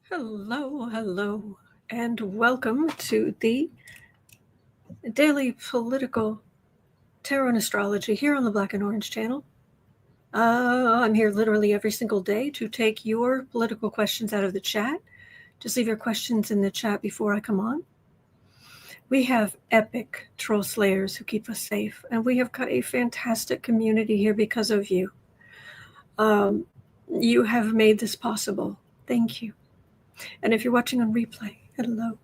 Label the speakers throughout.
Speaker 1: Hello, and welcome to the Daily Political Tarot and Astrology here on the Black and Orange channel. I'm here literally every single day to take your political questions out of the chat. Just leave your questions in the chat before I come on. We have epic troll slayers who keep us safe, and we have got a fantastic community here because of you. You have made this possible. Thank you. And if you're watching on replay, hello.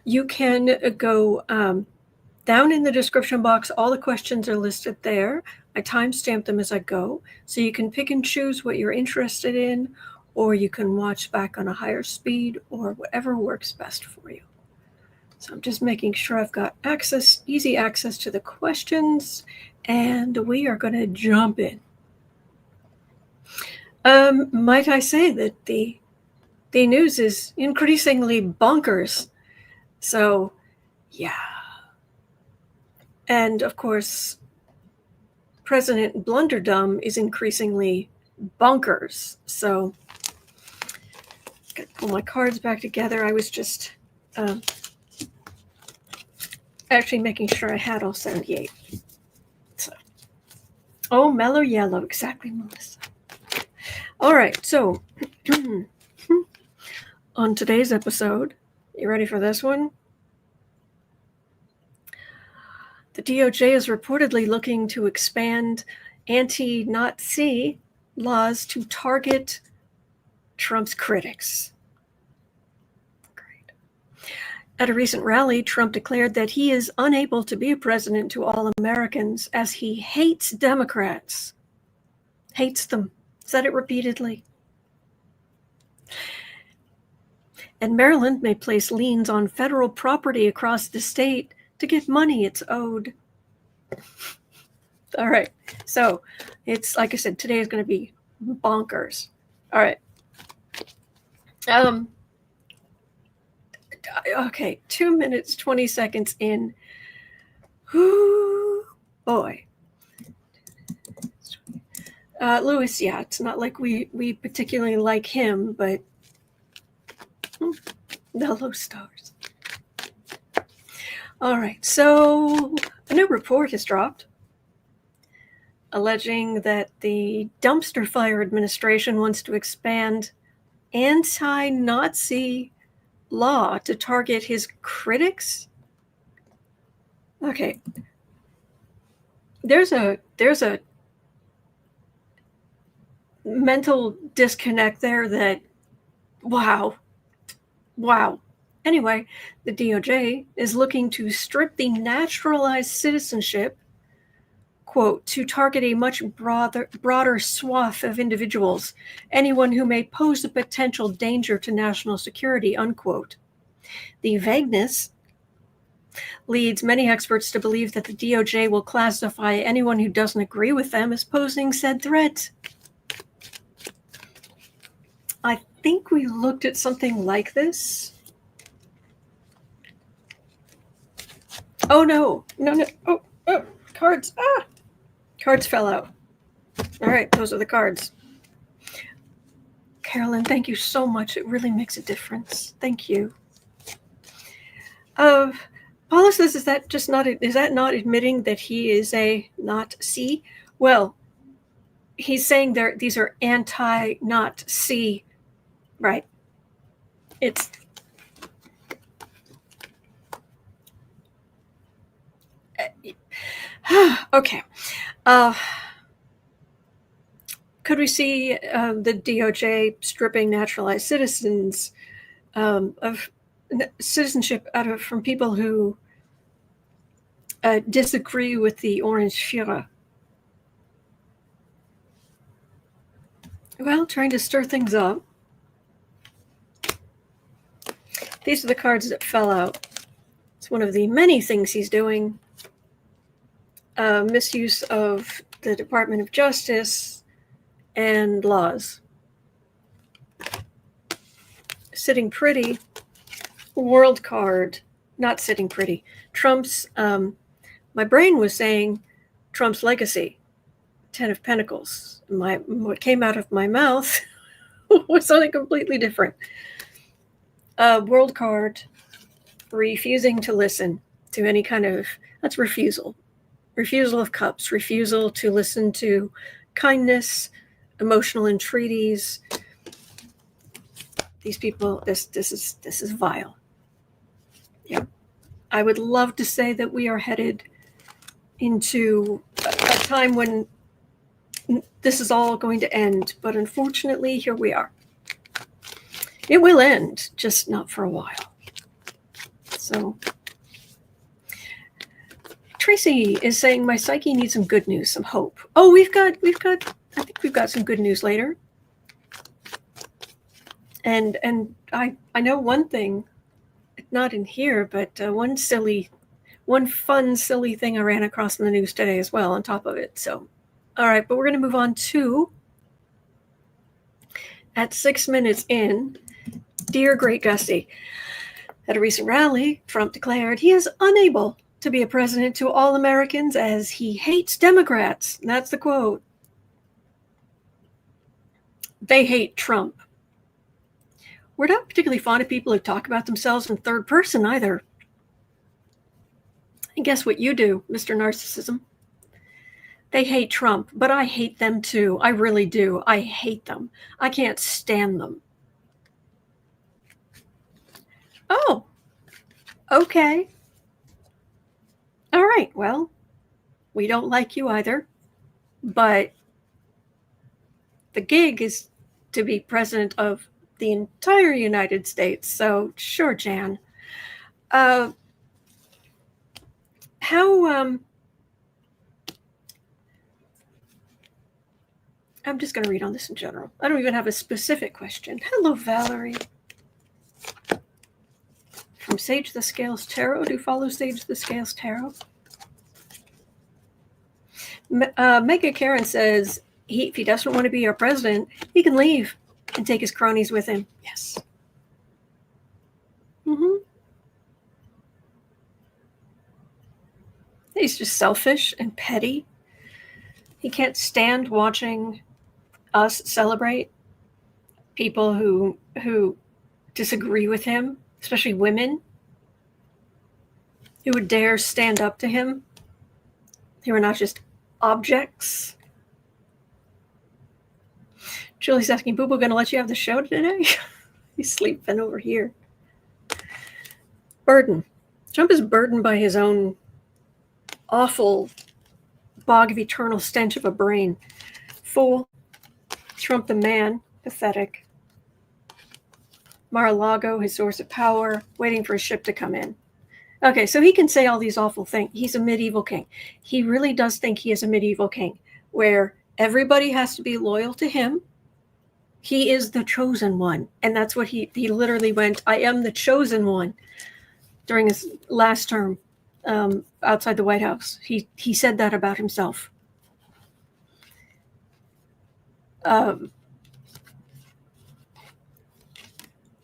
Speaker 1: You can go down in the description box. All the questions are listed there. I timestamp them as I go, so you can pick and choose what you're interested in, or you can watch back on a higher speed, or whatever works best for you. So I'm just making sure I've got easy access to the questions, and we are going to jump in. Might I say that the news is increasingly bonkers. So, yeah. And, of course, President Blunderdum is increasingly bonkers. So, got to pull my cards back together. I was just actually making sure I had all 78. So, oh, mellow yellow. Exactly, Melissa. All right, so on today's episode, you ready for this one? The DOJ is reportedly looking to expand anti-Naughtsee laws to target Trump's critics. Great. At a recent rally, Trump declared that he is unable to be a president to all Americans as he hates Democrats. Hates them. Said it repeatedly. And Maryland may place liens on federal property across the state to get money it's owed. All right. So it's, like I said, today is going to be bonkers. All right. Okay. 2 minutes, 20 seconds in. Ooh, boy. Lewis, yeah, it's not like we particularly like him, but mellow stars. All right, so a new report has dropped alleging that the dumpster fire administration wants to expand anti-Naughtsee law to target his critics. Okay, there's a mental disconnect there that, wow. Anyway, the DOJ is looking to strip the naturalized citizenship, quote, to target a much broader swath of individuals, anyone who may pose a potential danger to national security, unquote. The vagueness leads many experts to believe that the DOJ will classify anyone who doesn't agree with them as posing said threat. I think we looked at something like this. Oh, no. Oh, cards. Cards fell out. All right, those are the cards. Carolyn, thank you so much. It really makes a difference. Thank you. Paula says, is that not admitting that he is a Naughtsee? Well, he's saying these are anti-Naughtsee, right? It's okay. Could we see the DOJ stripping naturalized citizens of citizenship from people who disagree with the Orange Führer? Well, trying to stir things up. These are the cards that fell out. It's one of the many things he's doing. Misuse of the Department of Justice and laws. Sitting pretty. World card. Not sitting pretty. Trump's, my brain was saying Trump's legacy. 10 of Pentacles. What came out of my mouth was something completely different. World card, refusing to listen to any kind of, that's refusal. Refusal of cups, refusal to listen to kindness, emotional entreaties. These people, this is vile. Yeah. I would love to say that we are headed into a time when this is all going to end, but unfortunately, here we are. It will end, just not for a while. So, Tracy is saying my psyche needs some good news, some hope. Oh, we've got. I think we've got some good news later. And I know one thing, not in here, but one fun silly thing I ran across in the news today as well. On top of it, so all right, but we're going to move on to at 6 minutes in. Dear Great Gusty, at a recent rally, Trump declared he is unable to be a president to all Americans as he hates Democrats. And that's the quote. They hate Trump. We're not particularly fond of people who talk about themselves in third person either. And guess what you do, Mr. Narcissism? They hate Trump, but I hate them too. I really do. I hate them. I can't stand them. Oh, okay. All right, well, we don't like you either, but the gig is to be president of the entire United States, so sure, Jan. I'm just going to read on this in general. I don't even have a specific question. Hello, Valerie. From Sage the Scales Tarot. Do you follow Sage the Scales Tarot? Mega Karen says if he doesn't want to be our president, he can leave and take his cronies with him. Yes. He's just selfish and petty. He can't stand watching us celebrate people who disagree with him, especially women who would dare stand up to him. They were not just objects. Julie's asking, Boo Boo gonna let you have the show today? He's sleeping over here. Burden. Trump is burdened by his own awful bog of eternal stench of a brain. Fool. Trump the man. Pathetic. Mar-a-Lago, his source of power, waiting for a ship to come in. Okay, so he can say all these awful things. He's a medieval king. He really does think he is a medieval king, where everybody has to be loyal to him. He is the chosen one. And that's what he literally went, I am the chosen one, during his last term outside the White House. He said that about himself.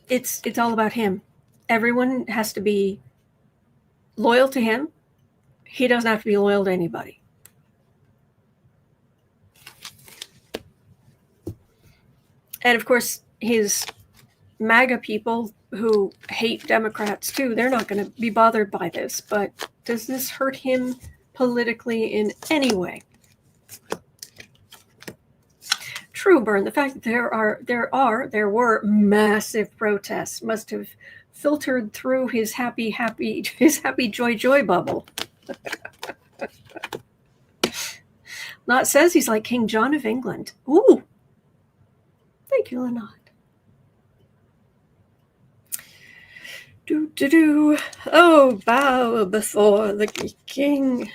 Speaker 1: It's all about him. Everyone has to be loyal to him. He doesn't have to be loyal to anybody. And of course, his MAGA people who hate Democrats too, they're not going to be bothered by this. But does this hurt him politically in any way? True, Byrne. The fact that there were massive protests must have filtered through his happy joy bubble. Not says he's like King John of England. Ooh. Thank you, Lenot. Oh, bow before the king.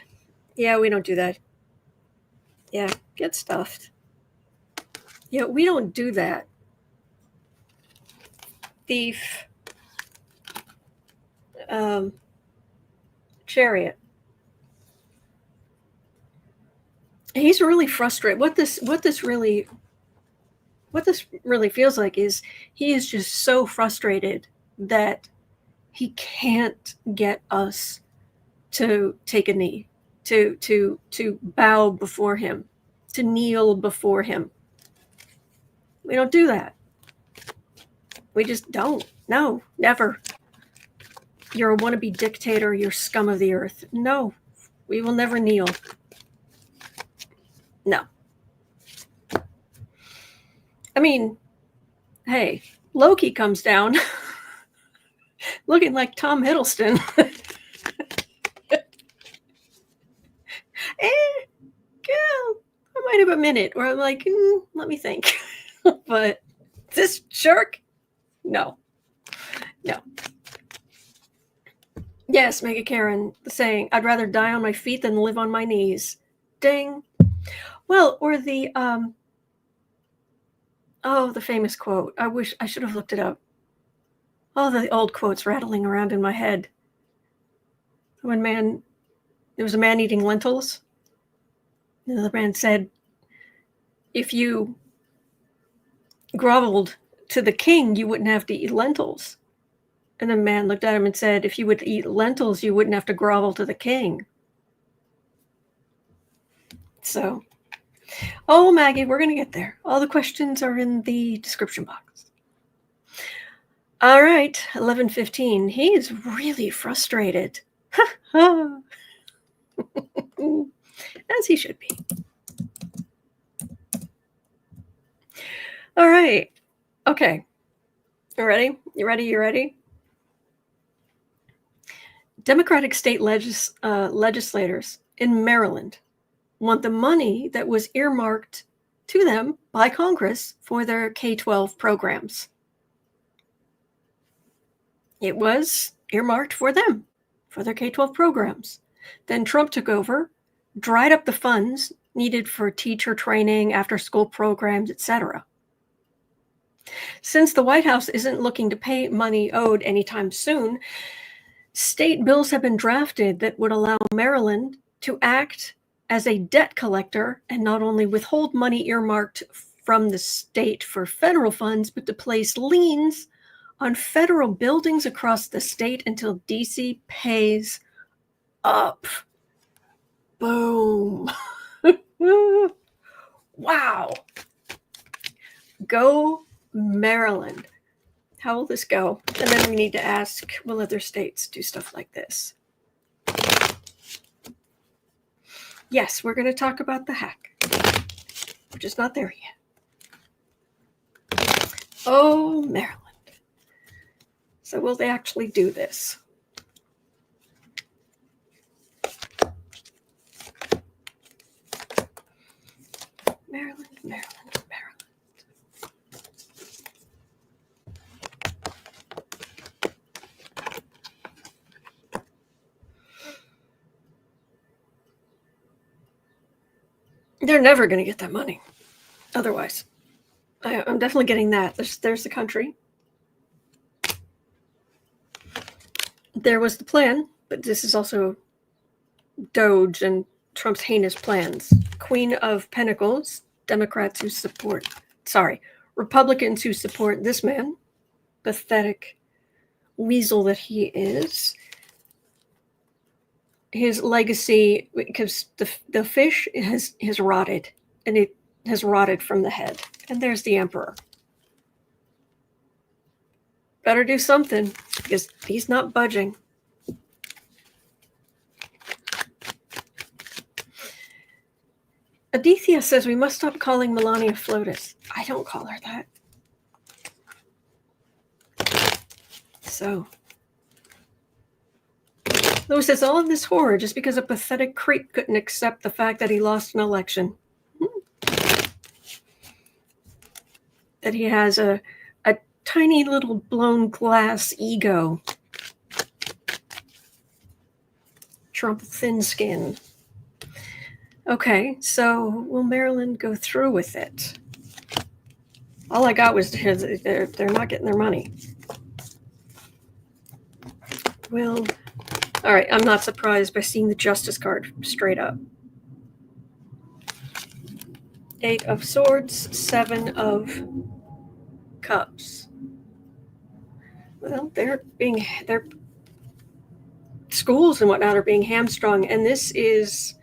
Speaker 1: Yeah, we don't do that. Yeah, get stuffed. Yeah, we don't do that. Thief. Chariot. He's really frustrated. What this really feels like is he is just so frustrated that he can't get us to take a knee, to bow before him, to kneel before him. We don't do that. We just don't. No, never. You're a wannabe dictator. You're scum of the earth. No, we will never kneel. No. I mean, hey, Loki comes down looking like Tom Hiddleston. Yeah, I might have a minute where I'm like, let me think. But this jerk? No. No. Yes, Mega Karen saying, I'd rather die on my feet than live on my knees. Ding. Well, or the the famous quote. I wish I should have looked it up. All the old quotes rattling around in my head. There was a man eating lentils. And the man said, if you groveled to the king, you wouldn't have to eat lentils. And the man looked at him and said, if you would eat lentils, you wouldn't have to grovel to the king. So, Maggie, we're going to get there. All the questions are in the description box. All right, 11:15. He's really frustrated. As he should be. All right. Okay. You ready? You ready? Democratic state legislators in Maryland want the money that was earmarked to them by Congress for their K-12 programs. It was earmarked for them, for their K-12 programs. Then Trump took over, dried up the funds needed for teacher training, after-school programs, etc. Since the White House isn't looking to pay money owed anytime soon, state bills have been drafted that would allow Maryland to act as a debt collector and not only withhold money earmarked from the state for federal funds, but to place liens on federal buildings across the state until DC pays up. Boom. Wow. Go Maryland. How will this go? And then we need to ask, will other states do stuff like this? Yes, we're going to talk about the hack. We're just not there yet. Oh, Maryland. So will they actually do this? Maryland. They're never going to get that money. Otherwise, I'm definitely getting that. There's the country. There was the plan, but this is also Doge and Trump's heinous plans. Queen of Pentacles, Republicans who support this man, pathetic weasel that he is. His legacy, because the fish has rotted, and it has rotted from the head. And there's the emperor. Better do something, because he's not budging. Aditya says we must stop calling Melania FLOTUS. I don't call her that. So, Lewis says all of this horror just because a pathetic creep couldn't accept the fact that he lost an election. That he has a tiny little blown glass ego. Trump thin skin. Okay, so will Maryland go through with it? All I got was they're not getting their money. Well, all right, I'm not surprised by seeing the Justice card straight up. 8 of Swords, 7 of Cups. Well, their schools and whatnot are being hamstrung, and this is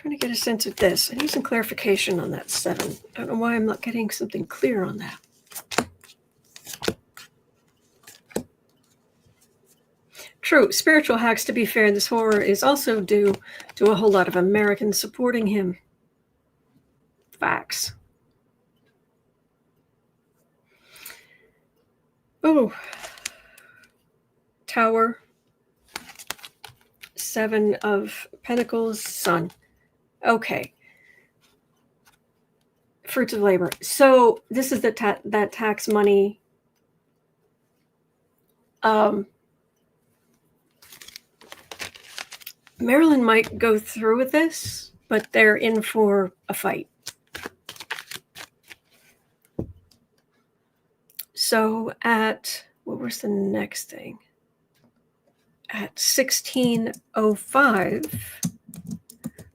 Speaker 1: trying to get a sense of this. I need some clarification on that 7. I don't know why I'm not getting something clear on that. True, spiritual hacks, to be fair, this horror is also due to a whole lot of Americans supporting him. Facts. Oh. Tower. 7 of Pentacles, Sun. Okay. Fruits of labor. So this is that tax money. Maryland might go through with this, but they're in for a fight. So what was the next thing? At 1605,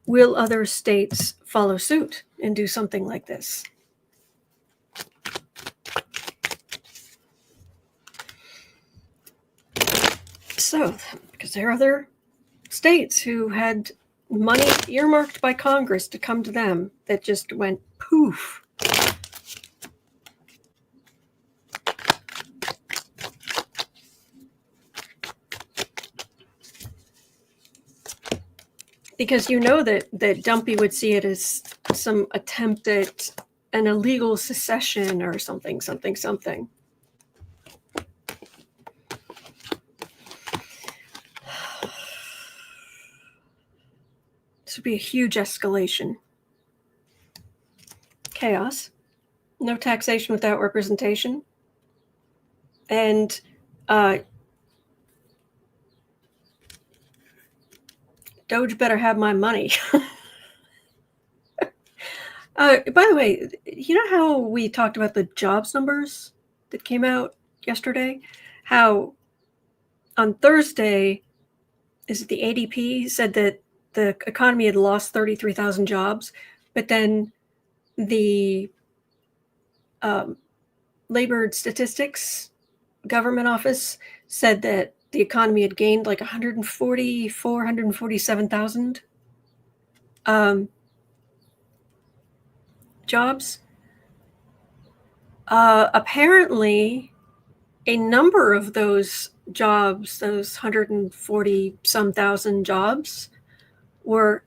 Speaker 1: will other states follow suit and do something like this? So, because there are other states who had money earmarked by Congress to come to them that just went poof. Because you know that Dumpy would see it as some attempt at an illegal secession or something. This would be a huge escalation. Chaos. No taxation without representation. And Doge better have my money. By the way, you know how we talked about the jobs numbers that came out yesterday? How on Thursday, is it the ADP said that the economy had lost 33,000 jobs, but then the labor statistics government office said that the economy had gained like 147,000 jobs. Apparently, a number of those jobs, those 140 some thousand jobs, were,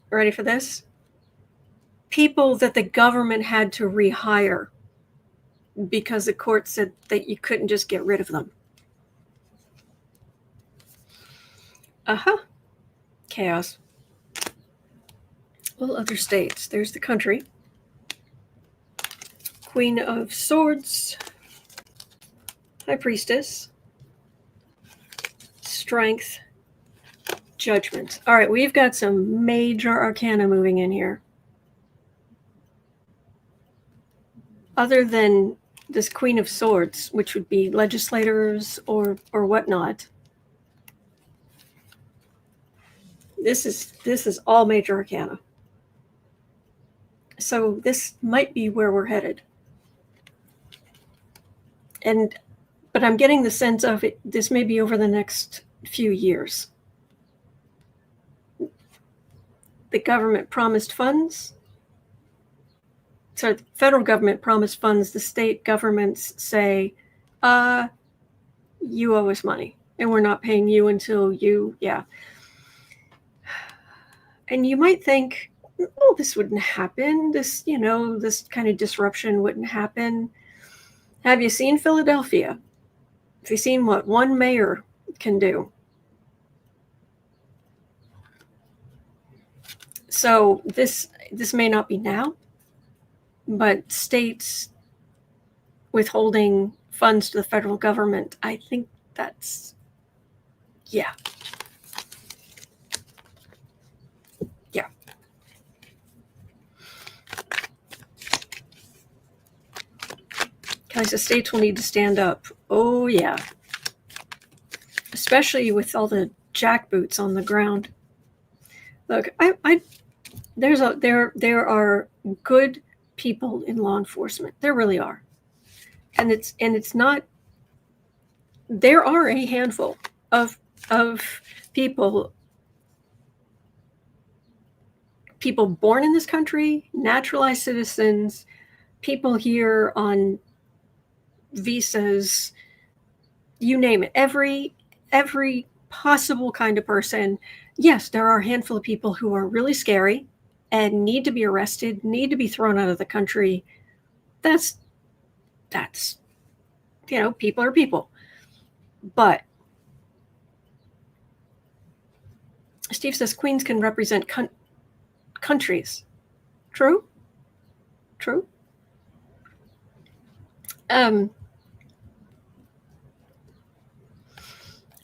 Speaker 1: ready for this? People that the government had to rehire because the court said that you couldn't just get rid of them. Chaos. Well, other states. There's the country. Queen of Swords. High Priestess. Strength. Judgment. All right, we've got some major arcana moving in here. Other than this Queen of Swords, which would be legislators or whatnot. This is all major arcana. So this might be where we're headed. But I'm getting the sense of it, this may be over the next few years. The government promised funds. So the federal government promised funds. The state governments say, you owe us money, and we're not paying you until you, And you might think, oh, this wouldn't happen. This kind of disruption wouldn't happen. Have you seen Philadelphia? Have you seen what one mayor can do? So this may not be now, but states withholding funds to the federal government, I think that's, yeah. Guys, the states will need to stand up. Oh, yeah. Especially with all the jackboots on the ground. Look, there are good people in law enforcement. There really are. And it's not, there are a handful of people people born in this country, naturalized citizens, people here on visas, you name it, every possible kind of person. Yes, there are a handful of people who are really scary and need to be arrested, need to be thrown out of the country. That's people are people. But Steve says queens can represent countries. True.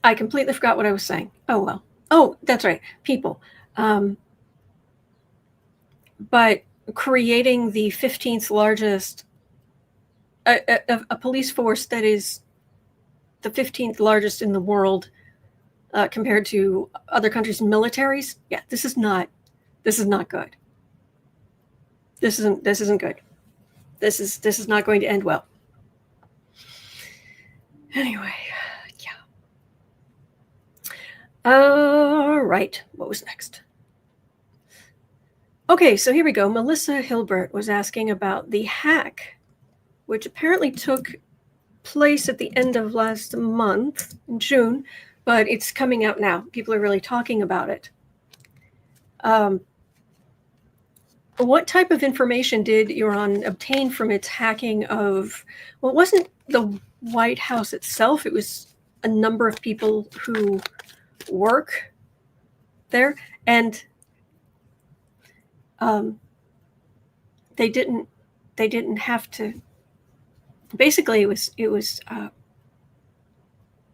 Speaker 1: I completely forgot what I was saying. Oh, well. Oh, that's right. People. But creating the 15th largest, a police force that is the 15th largest in the world compared to other countries' militaries. Yeah, this is not good. This isn't good. This is not going to end well. Anyway, yeah. All right, what was next? Okay, so here we go. Melissa Hilbert was asking about the hack, which apparently took place at the end of last month, in June, but it's coming out now. People are really talking about it. What type of information did Elon obtain from its hacking of, well, it wasn't the White House itself, it was a number of people who work there, and they didn't have to. Basically, it was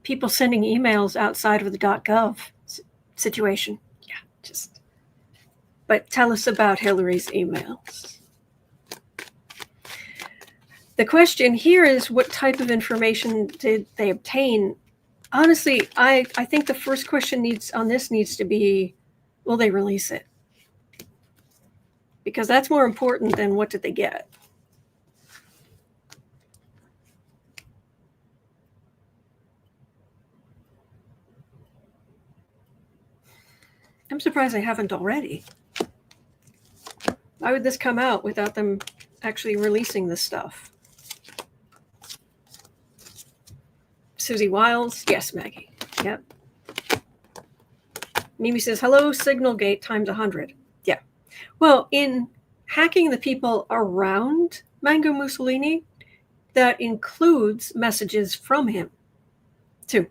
Speaker 1: people sending emails outside of the .gov situation. Yeah, just. But tell us about Hillary's emails. The question here is, what type of information did they obtain? Honestly, I think the first question needs to be, will they release it? Because that's more important than what did they get. I'm surprised they haven't already. Why would this come out without them actually releasing this stuff? Susie Wiles. Yes, Maggie. Yep. Mimi says, hello, Signalgate times 100. Yeah. Well, in hacking the people around Mango Mussolini, that includes messages from him, too.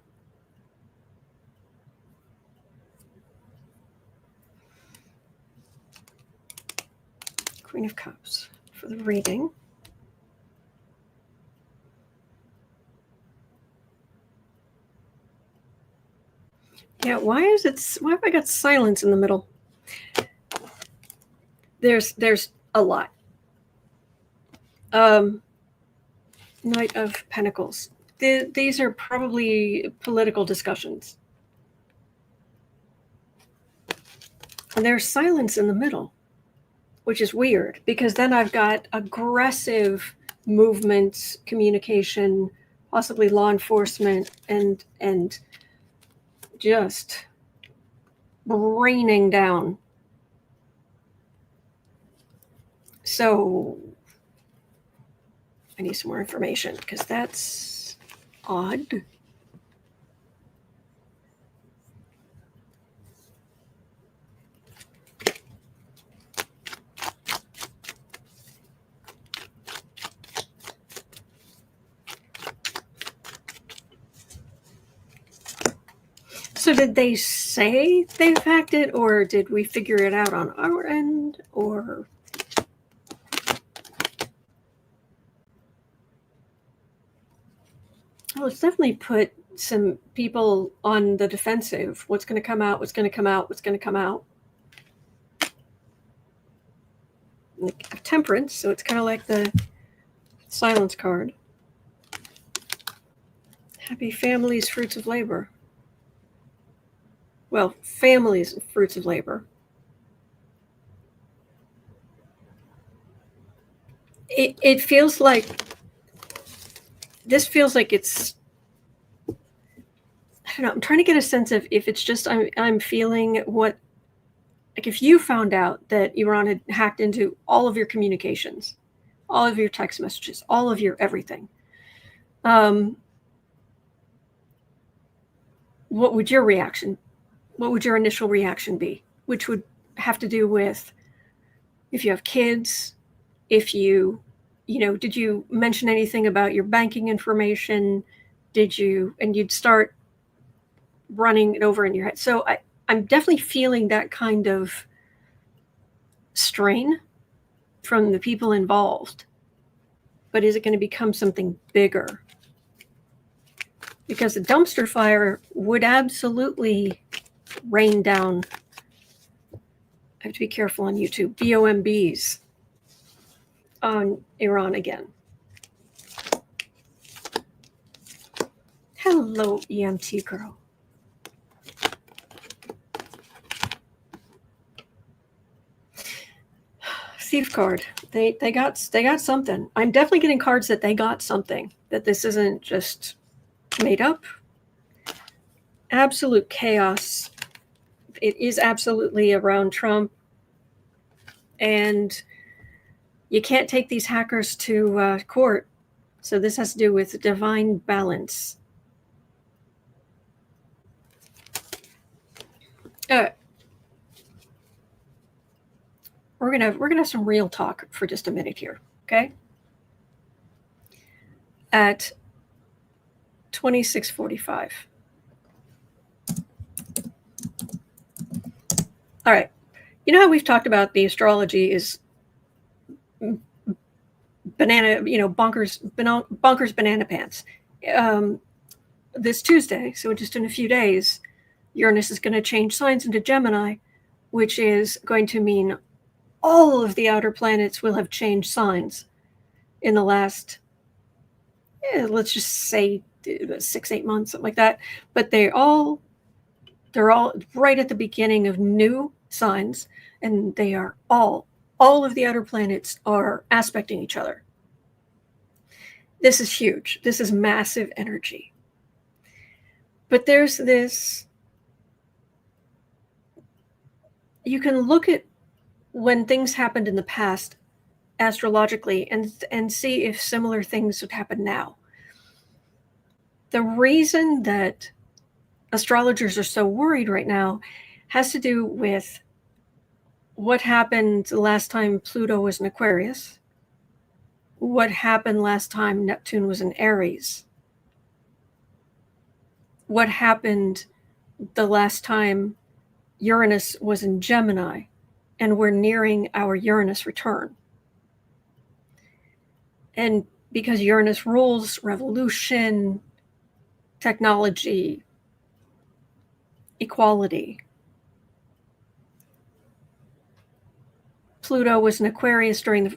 Speaker 1: Queen of Cups for the reading. Yeah, why have I got silence in the middle? There's a lot. Knight of Pentacles. These are probably political discussions. And there's silence in the middle, which is weird, because then I've got aggressive movements, communication, possibly law enforcement, and just raining down. So I need some more information, because that's odd. So did they say they've hacked it, or did we figure it out on our end, or? Well, it's definitely put some people on the defensive. What's going to come out? What's going to come out? What's going to come out? Temperance, so it's kind of like the silence card. Happy families, fruits of labor. Well, families, fruits of labor. It feels like, this feels like it's, I don't know, I'm trying to get a sense of if it's just I'm feeling what Like if you found out that Iran had hacked into all of your communications, all of your text messages, all of your everything, what would your reaction? What would your initial reaction be? Which would have to do with if you have kids, if you know, did you mention anything about your banking information? Did you, and you'd start running it over in your head. So I'm definitely feeling that kind of strain from the people involved. But is it going to become something bigger? Because the dumpster fire would absolutely rain down, I have to be careful on YouTube, BOMBs on Iran again. Hello, EMT girl. Thief card. They got something. I'm definitely getting cards that they got something. That this isn't just made up. Absolute chaos. It is absolutely around Trump, and you can't take these hackers to court. So this has to do with divine balance. We're gonna have some real talk for just a minute here, okay? At 26:45. All right. You know how we've talked about the astrology is banana, bonkers banana pants. This Tuesday, so just in a few days, Uranus is going to change signs into Gemini, which is going to mean all of the outer planets will have changed signs in the last, let's just say 6-8 months, something like that. But they're all right at the beginning of new signs, and they are all of the outer planets are aspecting each other. This is huge. This is massive energy. But there's this, you can look at when things happened in the past astrologically and see if similar things would happen now. The reason that astrologers are so worried right now has to do with what happened the last time Pluto was in Aquarius, what happened last time Neptune was in Aries, what happened the last time Uranus was in Gemini, and we're nearing our Uranus return. And because Uranus rules revolution, technology, equality. Pluto was in Aquarius during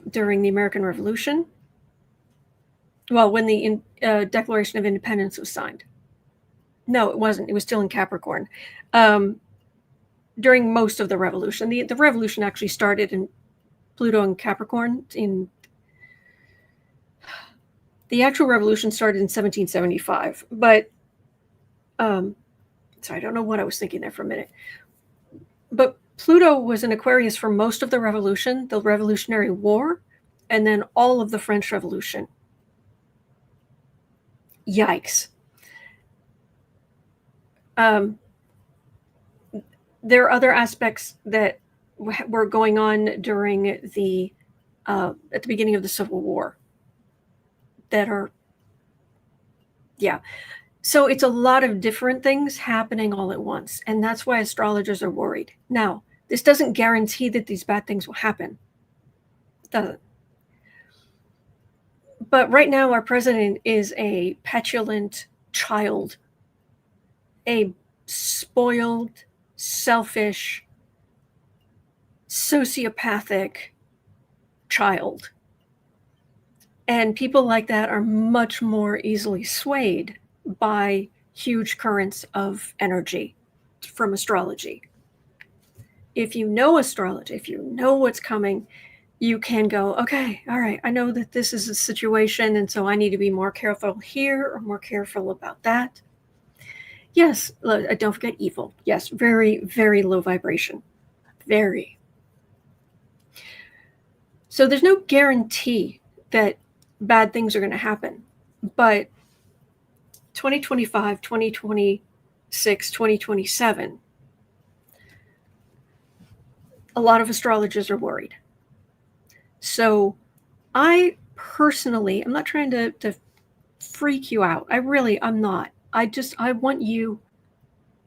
Speaker 1: the American Revolution. Well, when the Declaration of Independence was signed. No, it wasn't. It was still in Capricorn. During most of the revolution. The revolution actually started in Pluto and Capricorn. The actual revolution started in 1775. But, sorry, I don't know what I was thinking there for a minute. But Pluto was in Aquarius for most of the revolution, the Revolutionary War, and then all of the French Revolution. Yikes. There are other aspects that were going on during the at the beginning of the Civil War that are, yeah. So it's a lot of different things happening all at once, and that's why astrologers are worried. Now, this doesn't guarantee that these bad things will happen. It doesn't. But right now, our president is a petulant child, a spoiled, selfish, sociopathic child. And people like that are much more easily swayed by huge currents of energy from astrology. If you know astrology, if you know what's coming, you can go, okay, all right, I know that this is a situation, and so I need to be more careful here or more careful about that. Yes, don't forget evil. Yes, very, very low vibration. vary. So there's no guarantee that bad things are going to happen. But 2025, 2026, 2027, a lot of astrologers are worried. So I personally, I'm not trying to freak you out. I'm not. I want you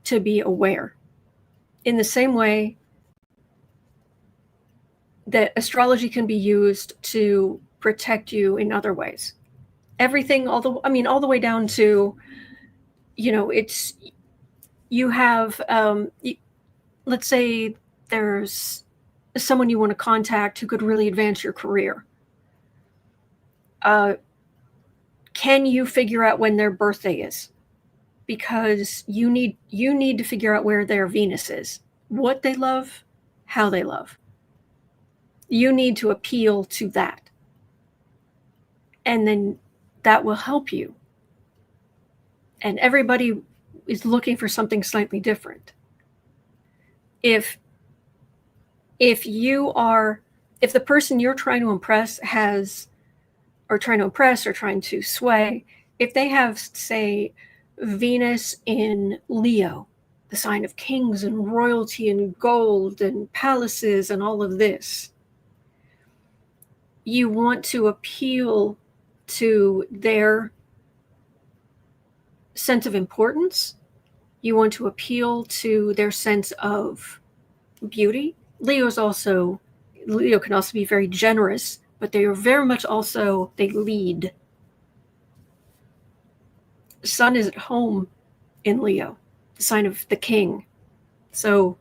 Speaker 1: to be aware in the same way that astrology can be used to protect you in other ways. Everything, all the way down to, it's, you have, let's say there's someone you want to contact who could really advance your career. Can you figure out when their birthday is? Because you need to figure out where their Venus is, what they love, how they love. You need to appeal to that. And then that will help you. And everybody is looking for something slightly different. If the person you're trying to impress or trying to sway, if they have, say, Venus in Leo, the sign of kings and royalty and gold and palaces and all of this, you want to appeal to their sense of importance. You want to appeal to their sense of beauty. Leo can also be very generous, but they are very much also, they lead. Sun is at home in Leo, the sign of the king. So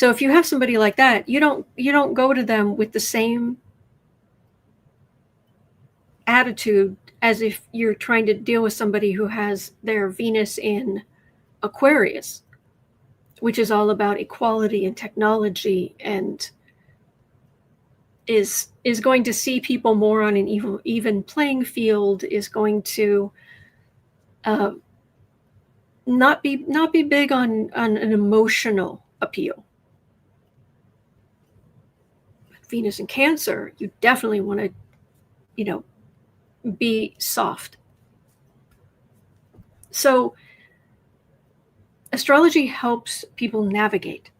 Speaker 1: if you have somebody like that, you don't go to them with the same attitude as if you're trying to deal with somebody who has their Venus in Aquarius, which is all about equality and technology, and is going to see people more on an even playing field, is going to not be big on an emotional appeal. Venus in Cancer, you definitely want to, be soft. So astrology helps people navigate,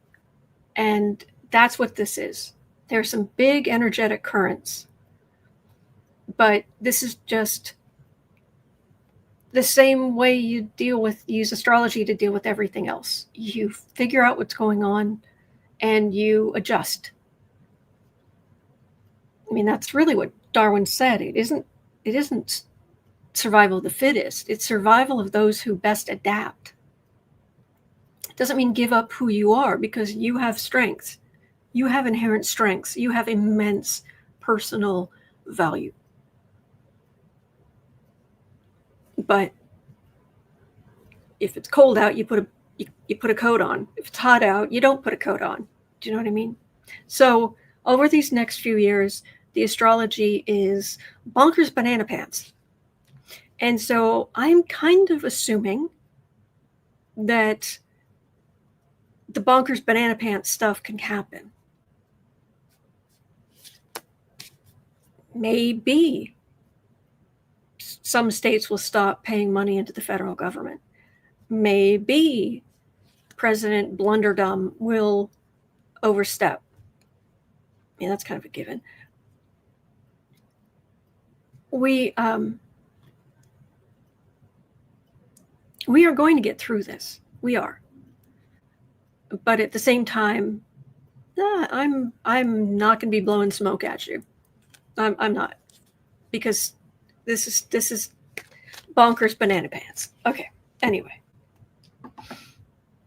Speaker 1: and that's what this is. There are some big energetic currents, but this is just the same way you use astrology to deal with everything else. You figure out what's going on and you adjust. I mean, that's really what Darwin said. It isn't survival of the fittest. It's survival of those who best adapt. It doesn't mean give up who you are, because you have strengths. You have inherent strengths. You have immense personal value. But if it's cold out, you put a coat on. If it's hot out, you don't put a coat on. Do you know what I mean? So over these next few years, the astrology is bonkers banana pants. And so I'm kind of assuming that the bonkers banana pants stuff can happen. Maybe some states will stop paying money into the federal government. Maybe President Blunderdum will overstep. Yeah, that's kind of a given. We are going to get through this. We are. But at the same time, I'm not going to be blowing smoke at you. I'm not, because this is bonkers banana pants. Okay. Anyway,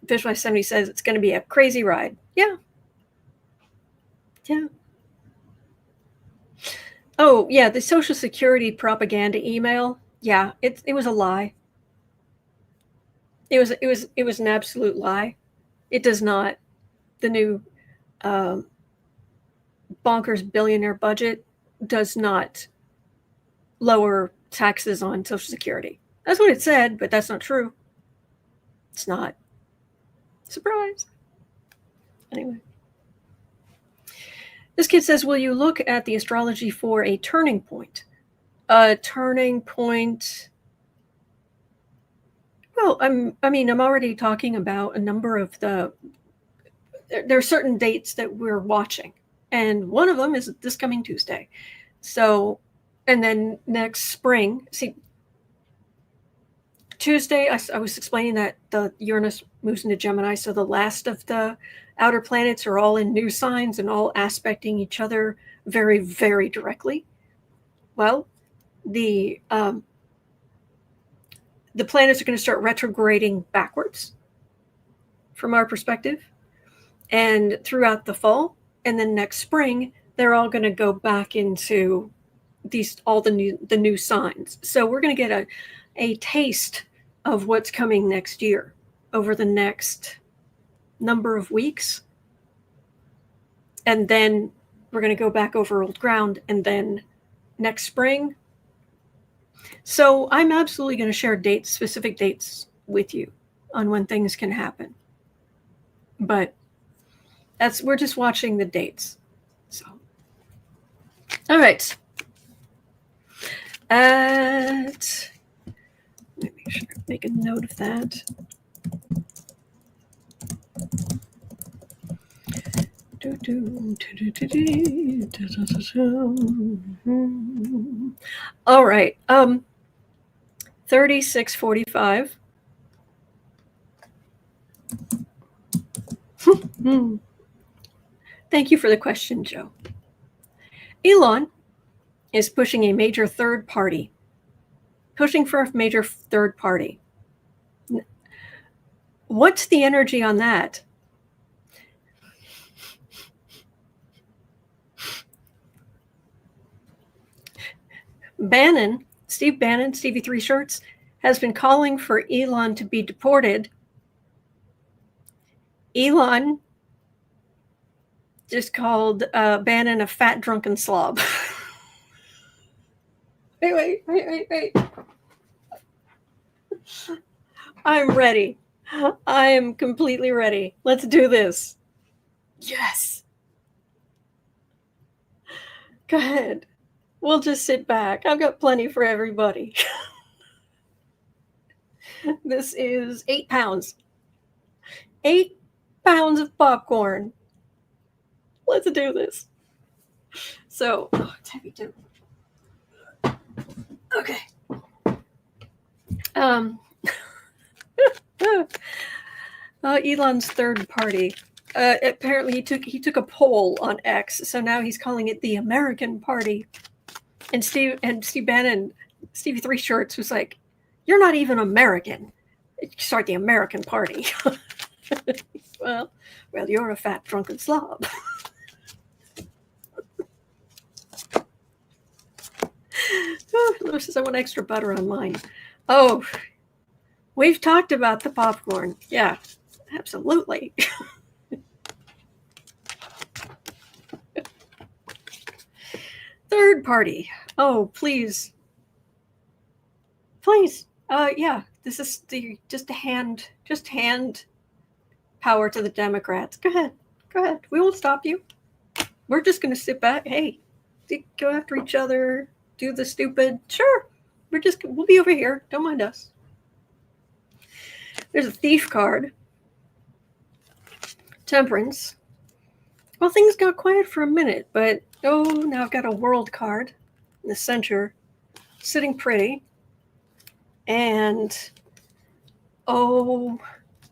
Speaker 1: Fishwife 70 says it's going to be a crazy ride. Yeah. Oh yeah, the Social Security propaganda email. Yeah, it was a lie. It was an absolute lie. It does not. The new bonkers billionaire budget does not lower taxes on Social Security. That's what it said, but that's not true. It's not. Surprise. Anyway. This kid says, will you look at the astrology for a turning point? A turning point. Well, I'm already talking about a number of there are certain dates that we're watching. And one of them is this coming Tuesday. So, and then next spring, see, Tuesday, I was explaining that the Uranus moves into Gemini, so the last of the outer planets are all in new signs and all aspecting each other very, very directly. Well, the planets are going to start retrograding backwards from our perspective, and throughout the fall, and then next spring, they're all going to go back into the new signs. So we're going to get a taste of what's coming next year over the next number of weeks. And then we're going to go back over old ground, and then next spring. So I'm absolutely going to share specific dates with you on when things can happen. But we're just watching the dates. So, all right. Let me make a note of that. All right. 3645. Thank you for the question, Joe. Elon is pushing a major third party. Pushing for a major third party. What's the energy on that? Steve Bannon, Stevie Three Shirts, has been calling for Elon to be deported. Elon just called Bannon a fat, drunken slob. Wait. I'm ready. I am completely ready. Let's do this. Yes. Go ahead. We'll just sit back. I've got plenty for everybody. This is 8 pounds. 8 pounds of popcorn. Let's do this. So, it's heavy too. Okay. Elon's third party. Apparently he took a poll on X, so now he's calling it the American Party. And Steve Bannon, Stevie Three Shirts was like, "You're not even American. Start the American Party." well, you're a fat, drunken slob. Lewis says, I want extra butter on mine. Oh, we've talked about the popcorn. Yeah, absolutely. Third party. Oh, please. Yeah, this is just hand power to the Democrats. Go ahead. We won't stop you. We're just going to sit back. Hey, go after each other. Do the stupid. Sure. We'll be over here. Don't mind us. There's a thief card. Temperance. Well, things got quiet for a minute, but now I've got a world card in the center, sitting pretty. And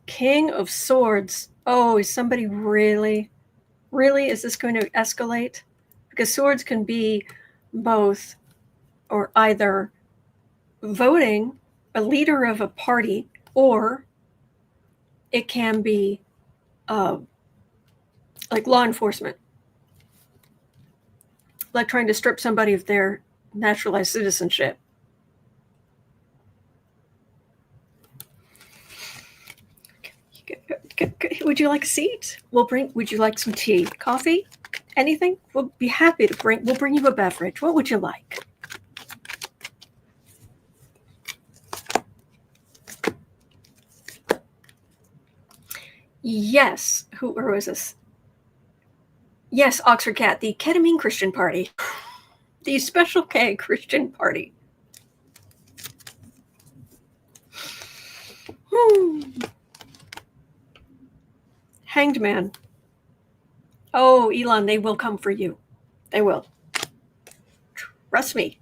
Speaker 1: King of Swords. Oh, is somebody really, is this going to escalate? Because swords can be both or either voting a leader of a party, or it can be like law enforcement, like trying to strip somebody of their naturalized citizenship. Would you like a seat? Would you like some tea, coffee, anything? We'll be happy to we'll bring you a beverage. What would you like? Yes. Who is this? Yes, Oxford Cat, the ketamine Christian party. The Special K Christian party. Hanged man. Oh, Elon, they will come for you. They will. Trust me.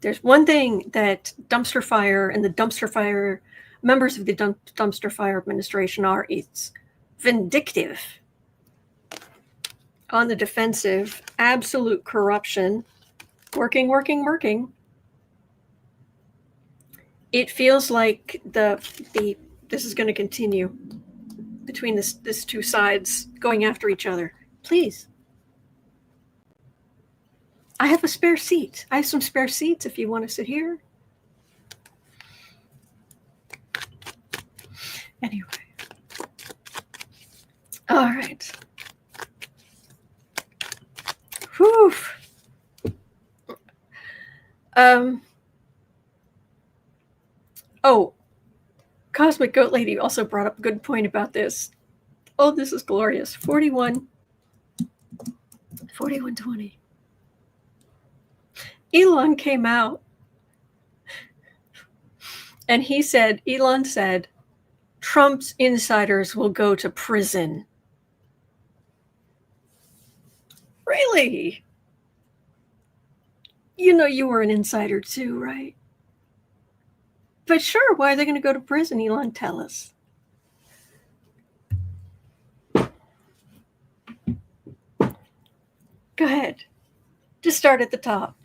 Speaker 1: There's one thing that dumpster fire and the dumpster fire members of the dumpster fire administration are. It's vindictive, on the defensive, absolute corruption, working. It feels like this is going to continue between this two sides going after each other. Please. I have a spare seat. I have some spare seats if you want to sit here. Anyway. All right. Whew. Oh, Cosmic Goat Lady also brought up a good point about this. Oh, this is glorious. 4120. Elon came out and Elon said, Trump's insiders will go to prison. Really? You know you were an insider too, right? But sure, why are they going to go to prison, Elon? Tell us. Go ahead. Just start at the top.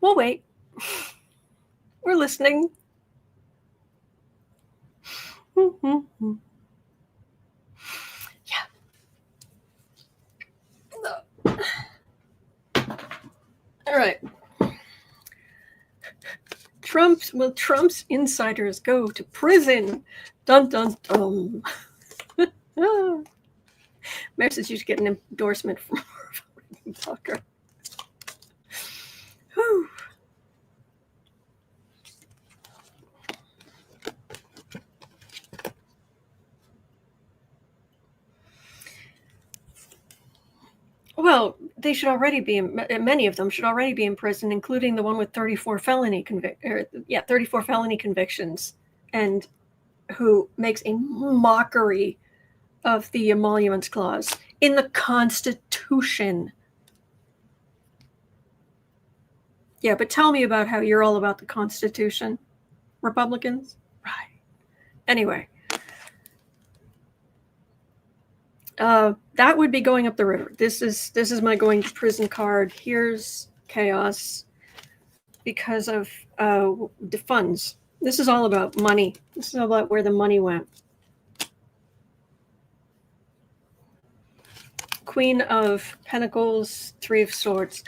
Speaker 1: We'll wait. We're listening. Yeah. All right. Trump's insiders go to prison? Dun dun dun. Mayor says you should get an endorsement from Tucker. Whew. Well, they should already be. Many of them should already be in prison, including the one with 34 felony convictions, and who makes a mockery of the emoluments clause in the Constitution. Yeah, but tell me about how you're all about the Constitution, Republicans. Right. Anyway. That would be going up the river. This is my going to prison card. Here's chaos because of the funds. This is all about money. This is all about where the money went. Queen of Pentacles, Three of Swords.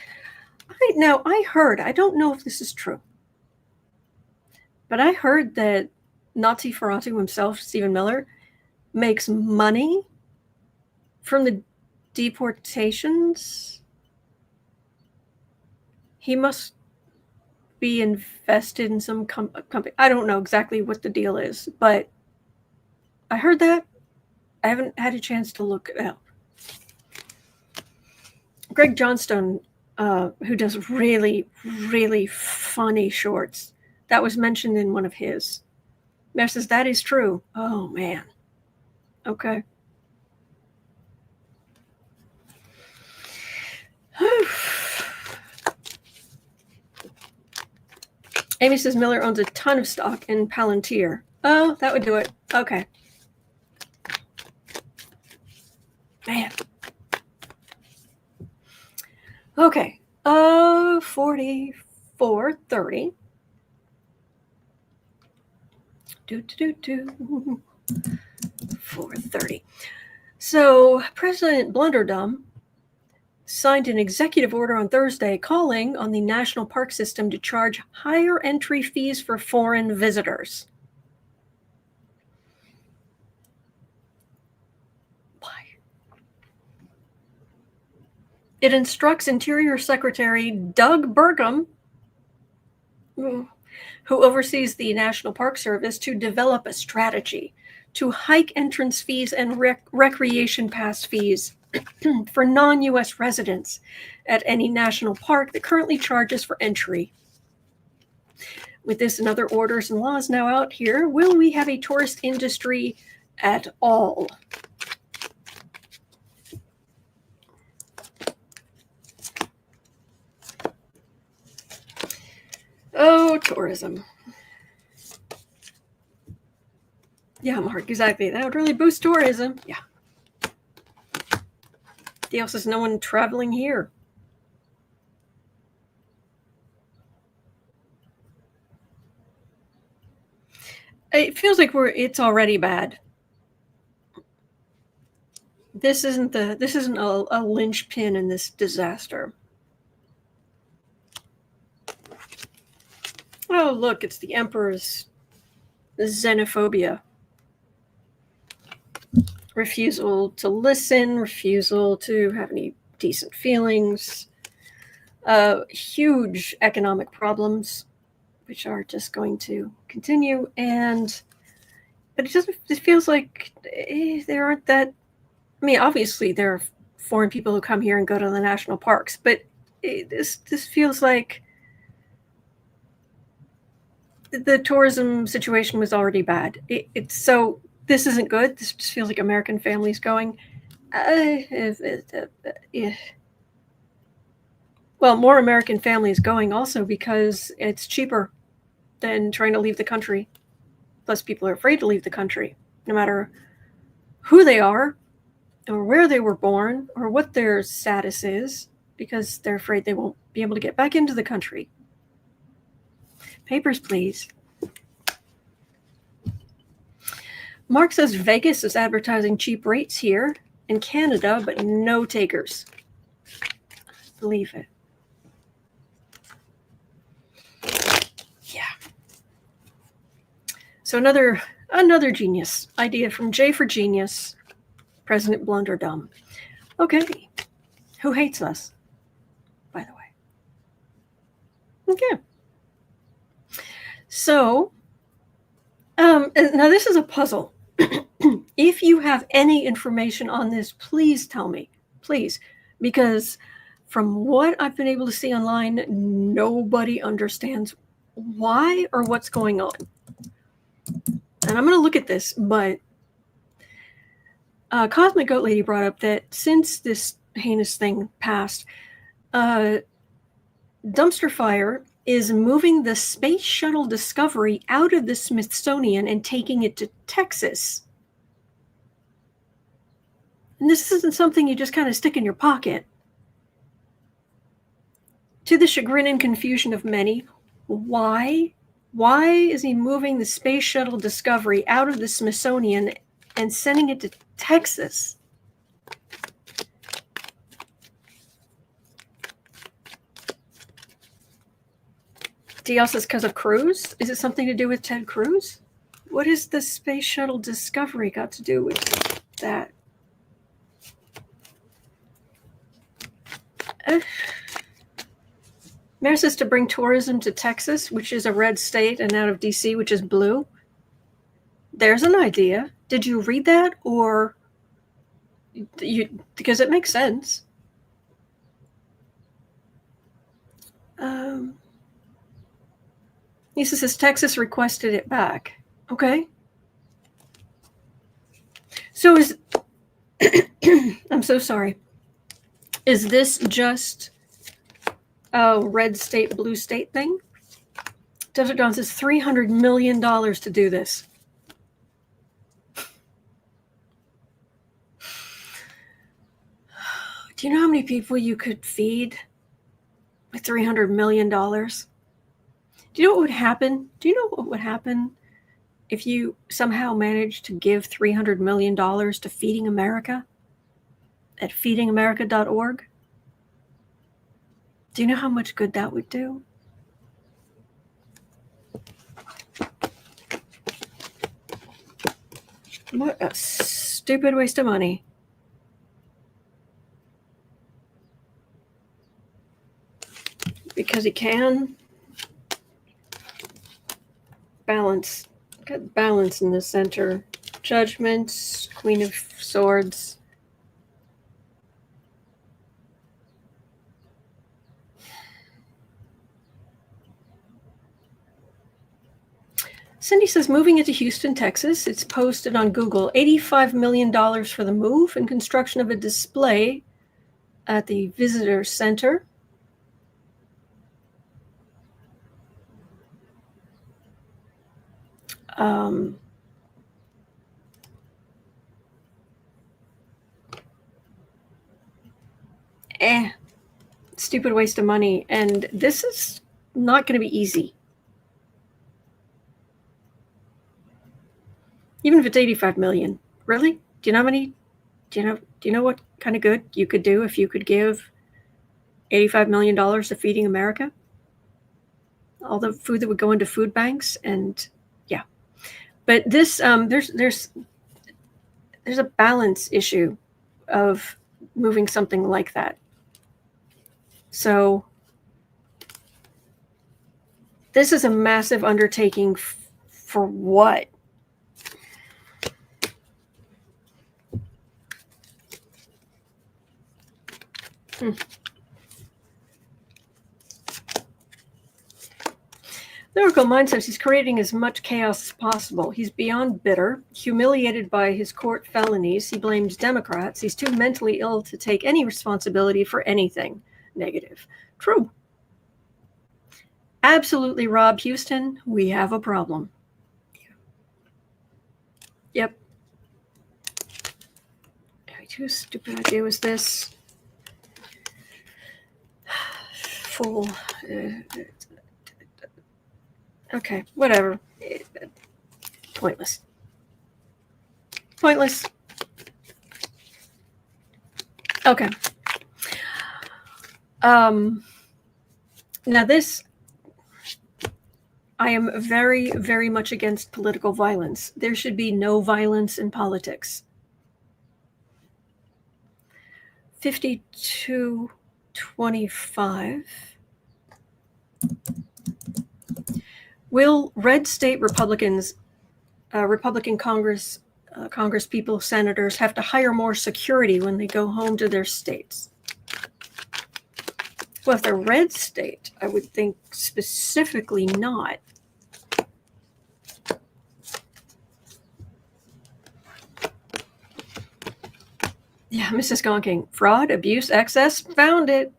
Speaker 1: I heard, I don't know if this is true, but I heard that Nazi Ferratu himself, Stephen Miller, makes money from the deportations. He must be invested in some company. I don't know exactly what the deal is, but I heard that. I haven't had a chance to look it up. Greg Johnstone, who does really, really funny shorts, that was mentioned in one of his. Mayor says that is true. Oh, man. Okay. Amy says Miller owns a ton of stock in Palantir. Oh, that would do it. Okay. Man. Okay. 4430. 430. So President Blunderdum signed an executive order on Thursday calling on the national park system to charge higher entry fees for foreign visitors. Why? It instructs Interior Secretary Doug Burgum, who oversees the National Park Service, to develop a strategy to hike entrance fees and recreation pass fees for non-U.S. residents at any national park that currently charges for entry. With this and other orders and laws now out here, will we have a tourist industry at all? Oh, tourism. Yeah, Mark, exactly. That would really boost tourism. Yeah. The else is no one traveling here. It feels like it's already bad. This isn't a linchpin in this disaster. Oh, look, it's the emperor's xenophobia. Refusal to listen, refusal to have any decent feelings, huge economic problems, which are just going to continue. But it feels like there aren't that. I mean, obviously there are foreign people who come here and go to the national parks, but this feels like the tourism situation was already bad. So this isn't good. This just feels like American families going, well, more American families going also because it's cheaper than trying to leave the country. Plus, people are afraid to leave the country, no matter who they are or where they were born or what their status is, because they're afraid they won't be able to get back into the country. Papers, please. Mark says Vegas is advertising cheap rates here in Canada, but no takers. Believe it. Yeah. So another genius idea from J for Genius, President Blunderdum. Okay. Who hates us, by the way? Okay. So, now this is a puzzle. If you have any information on this, please tell me. Please. Because from what I've been able to see online, nobody understands why or what's going on. And I'm going to look at this, but Cosmic Goat Lady brought up that since this heinous thing passed, Dumpster Fire is moving the Space Shuttle Discovery out of the Smithsonian and taking it to Texas. And this isn't something you just kind of stick in your pocket. To the chagrin and confusion of many, why? Why is he moving the Space Shuttle Discovery out of the Smithsonian and sending it to Texas? DS is because of Cruz? Is it something to do with Ted Cruz? What has the Space Shuttle Discovery got to do with that? Mayor says to bring tourism to Texas, which is a red state, and out of DC, which is blue. There's an idea. Did you read that, or because it makes sense? Lisa says Texas requested it back. Okay. So I'm so sorry. Is this just a red state, blue state thing? Desert Dawn says $300 million to do this. Do you know how many people you could feed with $300 million? Do you know what would happen? Do you know what would happen if you somehow managed to give $300 million to Feeding America at feedingamerica.org? Do you know how much good that would do? What a stupid waste of money. Because he can. Balance. Got balance in the center. Judgment, Queen of Swords. Cindy says, moving into Houston, Texas. It's posted on Google. $85 million for the move and construction of a display at the visitor center. Stupid waste of money. And this is not going to be easy. Even if it's 85 million. Really? Do you know how many? Do you know what kind of good you could do if you could give $85 million to Feeding America? All the food that would go into food banks, and yeah. But this there's a balance issue of moving something like that. So this is a massive undertaking for what? The Oracle Mind says he's creating as much chaos as possible. He's beyond bitter, humiliated by his court felonies. He blames Democrats. He's too mentally ill to take any responsibility for anything negative. True. Absolutely, Rob. Houston, we have a problem. Yep. Too stupid idea was this. Full. Okay, whatever. Pointless. Pointless. Okay. Now this, I am very, very much against political violence. There should be no violence in politics. 5225. Will red state Republicans, Republican Congress people, senators have to hire more security when they go home to their states? Well, if they're red state, I would think specifically not. Yeah, Mrs. Gonking. Fraud, abuse, excess, found it.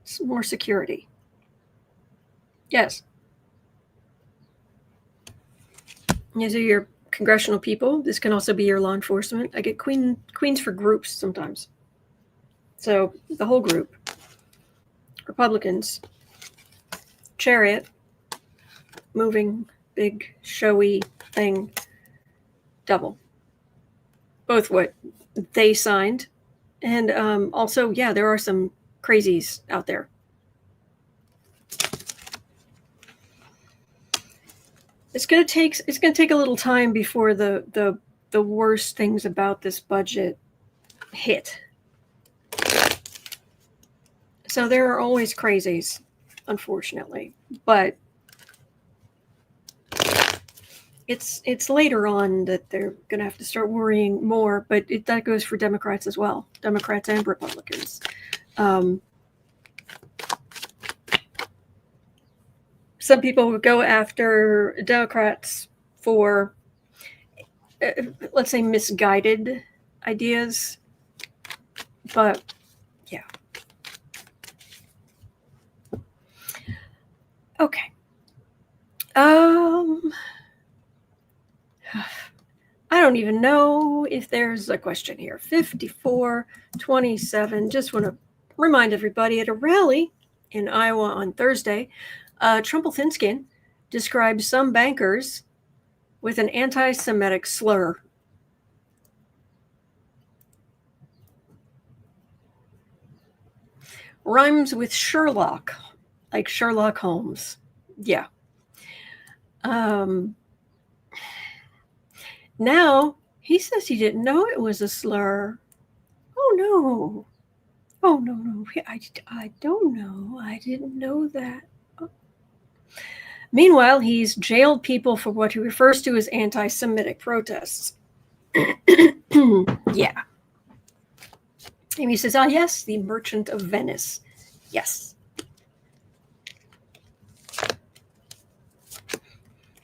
Speaker 1: Some more security. Yes. These are your congressional people. This can also be your law enforcement. I get queens for groups sometimes. So the whole group. Republicans. Chariot. Moving, big, showy thing. Double. Both what they signed. And also, yeah, there are some crazies out there. It's gonna take a little time before the worst things about this budget hit. So there are always crazies, unfortunately, but it's later on that they're gonna have to start worrying more. But that goes for Democrats as well, Democrats and Republicans. Some people would go after Democrats for, let's say, misguided ideas. But, yeah. Okay. I don't even know if there's a question here. 5427. Just want to remind everybody, at a rally in Iowa on Thursday, Trumpelthinskin described some bankers with an anti-Semitic slur. Rhymes with Sherlock, like Sherlock Holmes. Yeah. Now, he says he didn't know it was a slur. Oh, no. Oh, no. I don't know. I didn't know that. Oh. Meanwhile, he's jailed people for what he refers to as anti-Semitic protests. Yeah. And he says, yes, the Merchant of Venice Yes.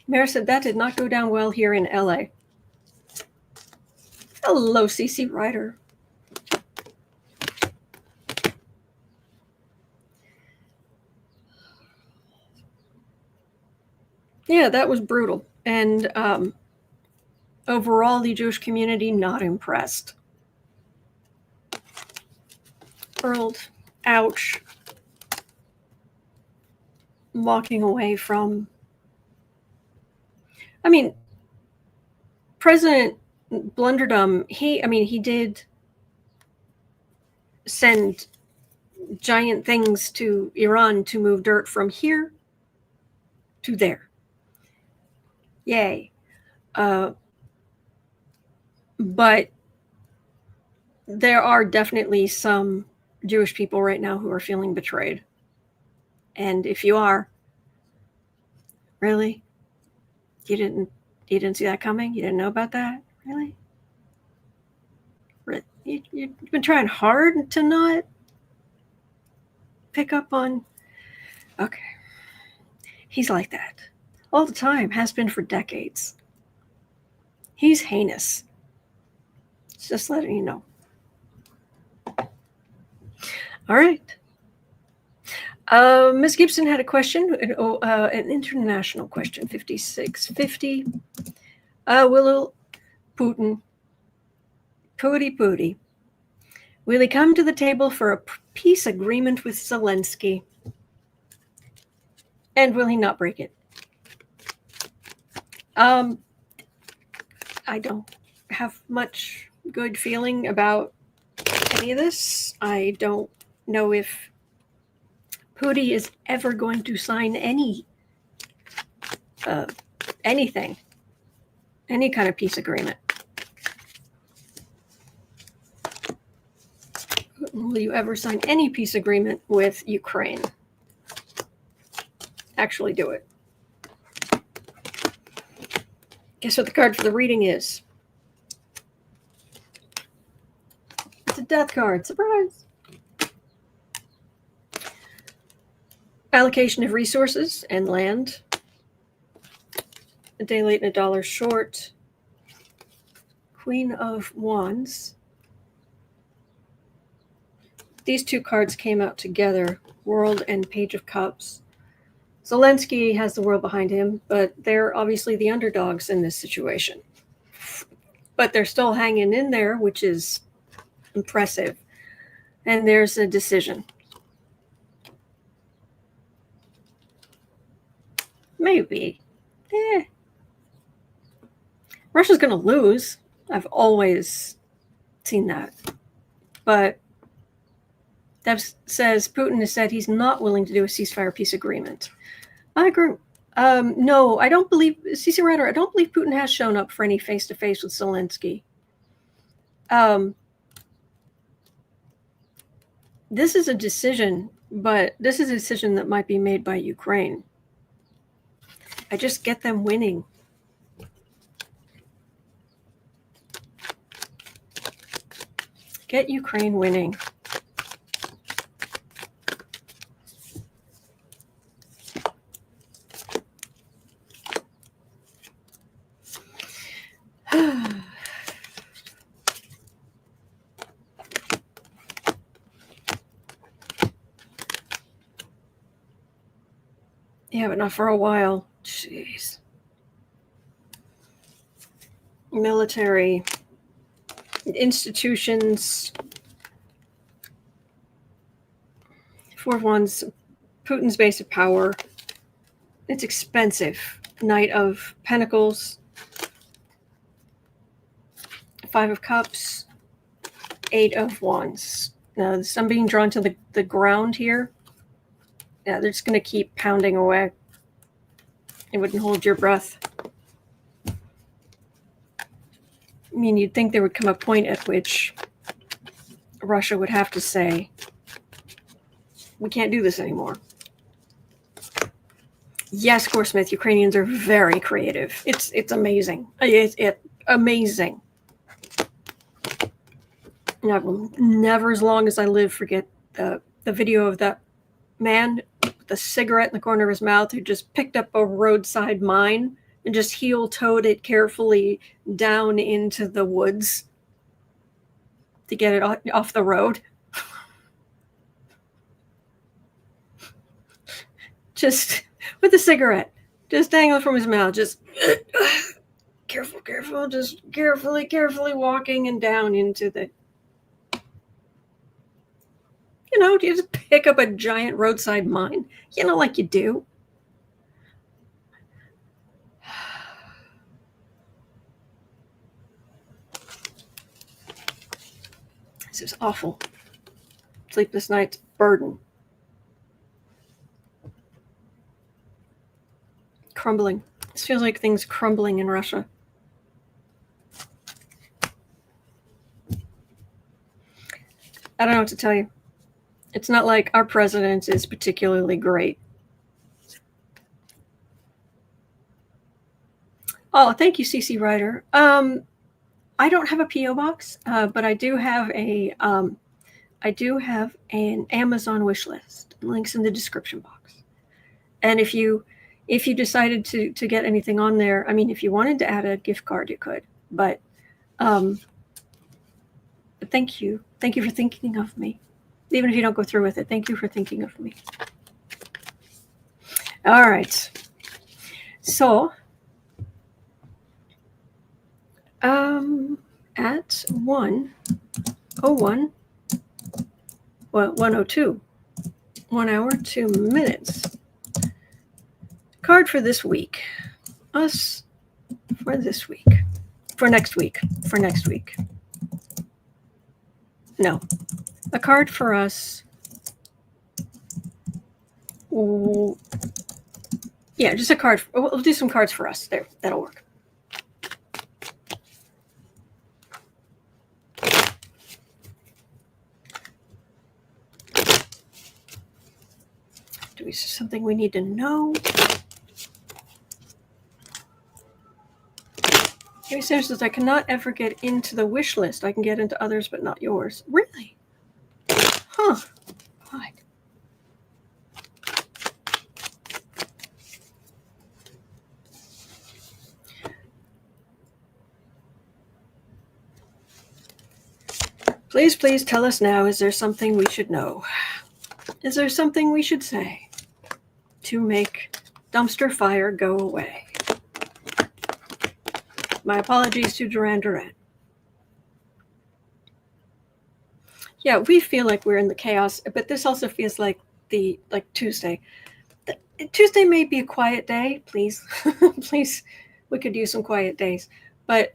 Speaker 1: Mayor said that did not go down well here in LA. Hello, CC Ryder. Yeah, that was brutal. And overall, the Jewish community not impressed. Hurled, ouch, walking away from. I mean, President Blunderdum, he did send giant things to Iran to move dirt from here to there. Yay. But there are definitely some Jewish people right now who are feeling betrayed. And if you are, really? You didn't see that coming? You didn't know about that? Really? You've been trying hard to not pick up on. Okay. He's like that all the time, has been for decades. He's heinous. Just letting you know. All right. Ms. Gibson had a question, an international question, 5650. Will Putin, Pooty, will he come to the table for a peace agreement with Zelenskyy? And will he not break it? I don't have much good feeling about any of this. I don't know if Pooty is ever going to sign anything, any kind of peace agreement. Will you ever sign any peace agreement with Ukraine? Actually do it. Guess what the card for the reading is? It's a death card. Surprise! Allocation of resources and land. A day late and a dollar short. Queen of Wands. These two cards came out together, World and Page of Cups. Zelenskyy has the world behind him, but they're obviously the underdogs in this situation. But they're still hanging in there, which is impressive. And there's a decision. Maybe. Russia's going to lose. I've always seen that. But Dems says Putin has said he's not willing to do a ceasefire peace agreement. I agree. No, I don't believe, CC Ryder, I don't believe Putin has shown up for any face-to-face with Zelenskyy. This is a decision, but this is a decision that might be made by Ukraine. I just get them winning. Get Ukraine winning. Yeah, but not for a while. Jeez. Military institutions. Four of Wands, Putin's base of power. It's expensive. Knight of Pentacles. Five of Cups. Eight of Wands. Now, I'm being drawn to the ground here. Yeah, they're just going to keep pounding away. It wouldn't hold your breath. I mean, you'd think there would come a point at which Russia would have to say, we can't do this anymore. Yes, Goresmith, Ukrainians are very creative. It's amazing. It's amazing. And I will never, as long as I live, forget the video of that man with a cigarette in the corner of his mouth who just picked up a roadside mine and just heel-toed it carefully down into the woods to get it off the road. Just with a cigarette, just dangling from his mouth, just careful, just carefully walking and down into the, you just pick up a giant roadside mine, like you do. This is awful. Sleepless nights burden. Crumbling. This feels like things crumbling in Russia. I don't know what to tell you. It's not like our president is particularly great. Oh, thank you, CC Ryder. I don't have a PO box, but I do have an Amazon wish list. Links in the description box. And if you decided to get anything on there, I mean, if you wanted to add a gift card, you could. But thank you for thinking of me. Even if you don't go through with it, thank you for thinking of me. All right. So, at 1:01, well, 1:02, 1 hour, 2 minutes. Card for this week. Us for this week. For next week. No. A card for us. Ooh. Yeah, just a card. We'll do some cards for us. There, that'll work. Do we see something we need to know? He says I cannot ever get into the wish list. I can get into others, but not yours. Really? Huh. What? Please tell us now. Is there something we should know? Is there something we should say to make dumpster fire go away? My apologies to Duran. Yeah, we feel like we're in the chaos, but this also feels like Tuesday. Tuesday may be a quiet day, please. Please, we could use some quiet days. But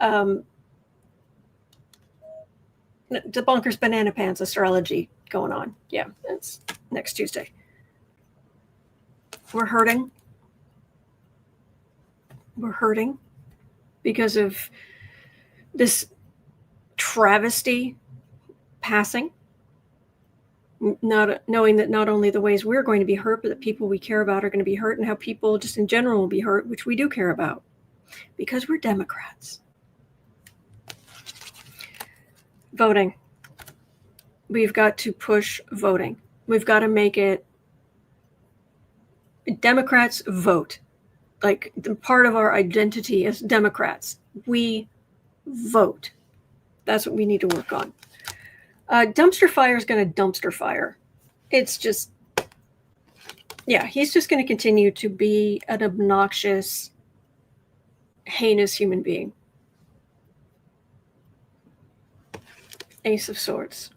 Speaker 1: the bonkers banana pants astrology going on. Yeah, it's next Tuesday. We're hurting. Because of this travesty passing, not knowing that not only the ways we're going to be hurt, but the people we care about are going to be hurt, and how people just in general will be hurt, which we do care about, because we're Democrats. Voting. We've got to push voting. We've got to make it Democrats vote. Like, part of our identity as Democrats, we vote. That's what we need to work on. Dumpster fire is going to dumpster fire. It's just, yeah, he's just going to continue to be an obnoxious, heinous human being. Ace of Swords.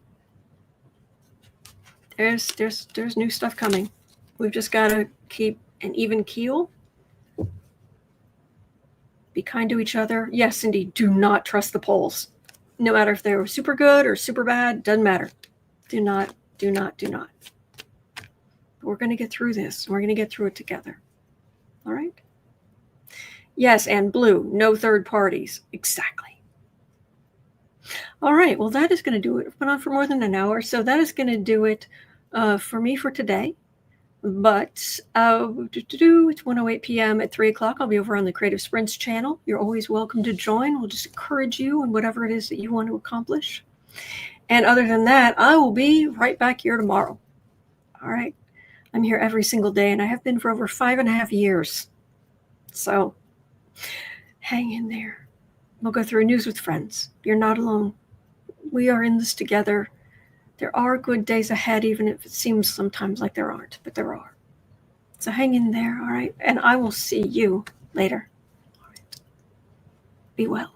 Speaker 1: There's new stuff coming. We've just got to keep an even keel. Be kind to each other. Yes, indeed. Do not trust the polls. No matter if they're super good or super bad, doesn't matter. Do not. We're going to get through this. We're going to get through it together. All right? Yes, and blue. No third parties. Exactly. All right. Well, that is going to do it. I've been on for more than an hour, so that is going to do it for me for today. But it's 1:08 p.m. at 3 o'clock. I'll be over on the Creative Sprints channel. You're always welcome to join. We'll just encourage you in whatever it is that you want to accomplish. And other than that, I will be right back here tomorrow. All right. I'm here every single day, and I have been for over 5.5 years. So hang in there. We'll go through news with friends. You're not alone. We are in this together. There are good days ahead, even if it seems sometimes like there aren't, but there are. So hang in there, all right? And I will see you later. All right. Be well.